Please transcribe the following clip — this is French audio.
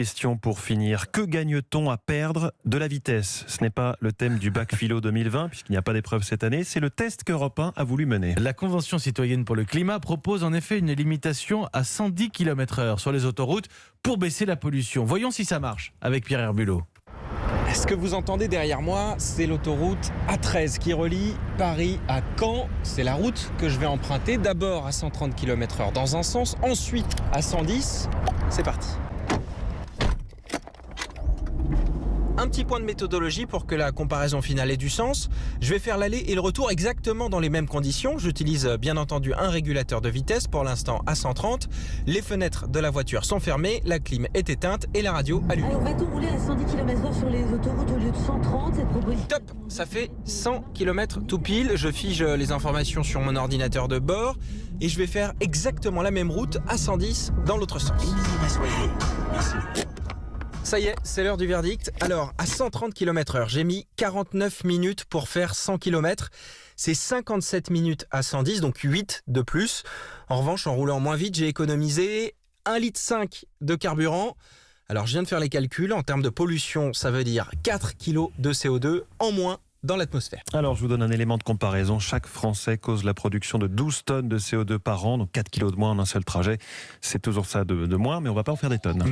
Question pour finir. Que gagne-t-on à perdre de la vitesse ? Ce n'est pas le thème du bac philo 2020, puisqu'il n'y a pas d'épreuve cette année. C'est le test qu'Europe 1 a voulu mener. La Convention citoyenne pour le climat propose en effet une limitation à 110 km/h sur les autoroutes pour baisser la pollution. Voyons si ça marche avec Pierre Herbulot. Ce que vous entendez derrière moi, c'est l'autoroute A13 qui relie Paris à Caen. C'est la route que je vais emprunter d'abord à 130 km/h dans un sens, ensuite à 110. C'est parti. Un petit point de méthodologie pour que la comparaison finale ait du sens. Je vais faire l'aller et le retour exactement dans les mêmes conditions. J'utilise bien entendu un régulateur de vitesse, pour l'instant à 130. Les fenêtres de la voiture sont fermées, la clim est éteinte et la radio allumée. Alors va-t-on rouler à 110 km/h sur les autoroutes au lieu de 130 ? Cette proposition... Top, ça fait 100 km tout pile. Je fige les informations sur mon ordinateur de bord et je vais faire exactement la même route à 110 dans l'autre sens. Ça y est, c'est l'heure du verdict. Alors, à 130 km/h, j'ai mis 49 minutes pour faire 100 km. C'est 57 minutes à 110, donc 8 de plus. En revanche, en roulant moins vite, j'ai économisé 1,5 litre de carburant. Alors, je viens de faire les calculs. En termes de pollution, ça veut dire 4 kg de CO2 en moins dans l'atmosphère. Alors, je vous donne un élément de comparaison. Chaque Français cause la production de 12 tonnes de CO2 par an, donc 4 kilos de moins en un seul trajet. C'est toujours ça de moins, mais on ne va pas en faire des tonnes.